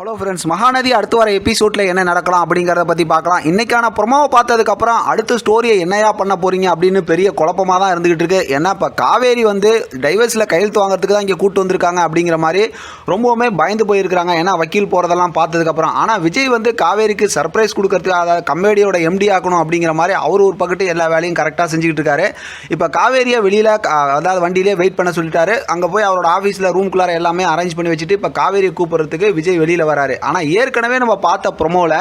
Hello friends, Mahanadi அடுத்து வர எபிசோடில் என்ன நடக்கலாம் அப்படிங்கிறத பற்றி பார்க்கலாம். இன்றைக்கான ப்ரொமோவை பார்த்ததுக்கப்புறம் அடுத்த ஸ்டோரியை என்னையா பண்ண போகிறீங்க அப்படின்னு பெரிய குழப்பமாக தான் இருந்துகிட்டு இருக்கு. ஏன்னா இப்போ காவேரி டைவர்ஸில் கையெழுத்து வாங்குறதுக்கு தான் இங்கே கூட்டு வந்திருக்காங்க அப்படிங்கிற மாதிரி ரொம்பவுமே பயந்து போயிருக்கிறாங்க. ஏன்னா வக்கீல் போகிறதெல்லாம் பார்த்ததுக்கப்புறம். ஆனால் விஜய் காவேரிக்கு சர்ப்ரைஸ் கொடுக்கறதுக்கு, அதாவது கம்பெனியோட எம்டி ஆக்கணும் அப்படிங்கிற மாதிரி அவர் ஒரு பக்கத்து எல்லா வேலையும் கரெக்டாக செஞ்சுக்கிட்டு இருக்காரு. இப்போ காவேரியை வெளியில், அதாவது வண்டியிலே வெயிட் பண்ண சொல்லிட்டாரு. அங்கே போய் அவரோட ஆஃபீஸில் ரூம்குள்ளார எல்லாமே அரேஞ்ச் பண்ணி வச்சுட்டு இப்போ காவேரியை கூப்பிட்றதுக்கு விஜய் வெளியில் வராரு. ஆனால் ஏற்கனவே நம்ம பார்த்த ப்ரொமோவில்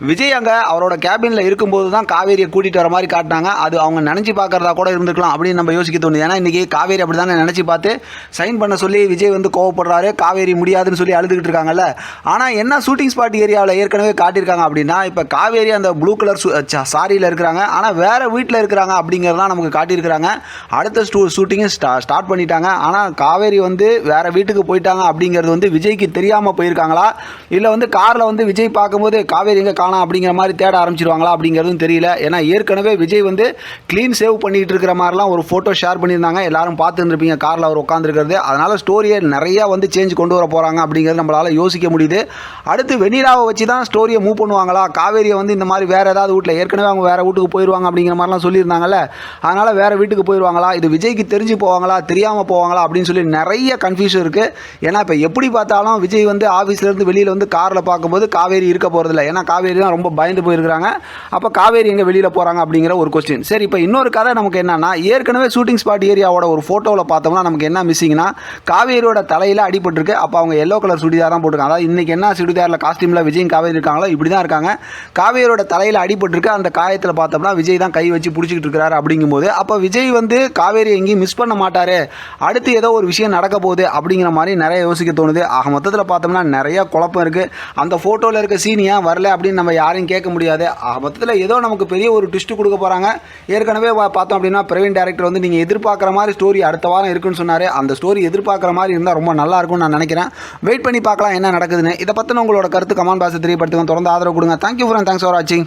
விஜய் அங்கே அவரோட கேபினில் இருக்கும்போது தான் காவேரியை கூட்டிகிட்டு வர மாதிரி காட்டினாங்க. அது அவங்க நினச்சி பார்க்குறதா கூட இருந்துக்கலாம் அப்படின்னு நம்ம யோசிக்க தோணுது. ஏன்னா இன்றைக்கி காவேரி அப்படி தானே நினச்சி பார்த்து சைன் பண்ண சொல்லி விஜய் கோவப்படுறாரு. காவேரி முடியாதுன்னு சொல்லி அழுதுகிட்டு இருக்காங்கல்ல. ஆனால் என்ன ஷூட்டிங் ஸ்பாட் ஏரியாவில் ஏற்கனவே காட்டியிருக்காங்க அப்படின்னா, இப்போ காவேரி அந்த ப்ளூ கலர் சாரியில் இருக்கிறாங்க, ஆனால் வேறு வீட்டில் இருக்கிறாங்க அப்படிங்கிறதான் நமக்கு காட்டியிருக்கிறாங்க. அடுத்த ஷூட்டிங்கு ஸ்டார்ட் பண்ணிட்டாங்க. ஆனால் காவேரி வேறு வீட்டுக்கு போயிட்டாங்க அப்படிங்கிறது விஜய்க்கு தெரியாமல் போயிருக்காங்களா, இல்லை காரில் விஜய் பார்க்கும்போது காவேரி எங்கே காணோம் அப்படிங்கிற மாதிரி தேட ஆரம்பிச்சிருவாங்களா அப்படிங்கிறதும் தெரியல. ஏன்னா ஏற்கனவே விஜய் க்ளீன் சேவ் பண்ணிட்டு இருக்கிற மாதிரிலாம் ஒரு ஃபோட்டோ ஷேர் பண்ணியிருந்தாங்க. எல்லாரும் பார்த்துருப்பீங்க காரில் அவர் உட்காந்துருக்கிறது. அதனால் ஸ்டோரியை நிறையா சேஞ்ச் கொண்டு வர போகிறாங்க அப்படிங்கிறது நம்மளால் யோசிக்க முடியுது. அடுத்து வெண்ணிலாவை வச்சு தான் ஸ்டோரியை மூவ் பண்ணுவாங்களா, காவேரியை இந்த மாதிரி வேறு ஏதாவது வீட்டில், ஏற்கனவே அவங்க வேறு வீட்டுக்கு போயிடுவாங்க அப்படிங்கிற மாதிரிலாம் சொல்லியிருந்தாங்கல்ல. அதனால் வேறு வீட்டுக்கு போயிடுவாங்களா, இது விஜய்க்கு தெரிஞ்சு போவாங்களா தெரியாமல் போவாங்களா அப்படின்னு சொல்லி நிறைய கன்ஃபியூஷன் இருக்குது. ஏன்னா இப்போ எப்படி பார்த்தாலும் விஜய் ஆஃபீஸ்லேருந்து வெளியில் காரில் பார்க்கும்போது காவேரி இருக்க போகிறதில்ல. ஏன்னா காவேரி தான் ரொம்ப பயந்து போயிருக்கிறாங்க. அப்போ காவேரி எங்கே வெளியில் போகிறாங்க அப்படிங்கிற ஒரு கொஸ்டின். சரி, இப்போ இன்னொரு கதை நமக்கு என்னன்னா, ஏற்கனவே ஷூட்டிங் ஸ்பாட் ஏரியாவோட ஒரு ஃபோட்டோவில் பார்த்தோம்னா நமக்கு என்ன மிஸ்ஸிங்னா, காவேரியோட தலையில் அடிபட்டிருக்கு. அப்போ அவங்க எல்லோ கலர் சுடிதார் தான் போட்டுருக்காங்க. அதாவது இன்றைக்கி என்ன சுடிதாரில் காஸ்டியூமில் விஜய் காவேரி இருக்காங்களோ இப்படி தான் இருக்காங்க. காவேரியோட தலையில் அடிபட்டிருக்கு. அந்த காயத்தில் பார்த்தோம்னா விஜய் தான் கை வச்சு பிடிச்சிக்கிட்டு இருக்கிறாரு. அப்படிங்கும்போது அப்போ விஜய் காவேரி எங்கேயும் மிஸ் பண்ண மாட்டார், அடுத்து ஏதோ ஒரு விஷயம் நடக்க போகுது அப்படிங்கிற மாதிரி நிறைய யோசிக்க தோணுது. ஆக மொத்தத்தில் பார்த்தோம்னா நிறைய குழப்பம் இருக்குது. அந்த ஃபோட்டோவில் இருக்க சீன் ஏன் வரல அப்படின்னு நம்ம யாரையும் கேட்க முடியாது. மொத்தத்தில் ஏதோ நமக்கு பெரிய ஒரு ட்விஸ்ட் கொடுக்க போகிறாங்க. ஏற்கனவே பார்த்தோம் அப்படின்னா பிரவீன் டேரக்டர் நீங்கள் எதிர்பார்க்குற மாதிரி ஸ்டோரி அடுத்த வாரம் இருக்குன்னு சொன்னார். அந்த ஸ்டோரி எதிர்பார்க்குற மாதிரி இருந்தால் ரொம்ப நல்லா இருக்கும்னு நான் நினைக்கிறேன். வெயிட் பண்ணி பார்க்கலாம் என்ன நடக்குதுன்னு. இதை பற்றின உங்களோட கருத்து கமெண்ட் பாக்ஸில் தெரியப்படுத்துங்க. தொடர்ந்து ஆதரவு கொடுங்க. தேங்க்யூ ஃப்ரெண்ட், தேங்க்ஸ் ஃபார் வாட்சிங்.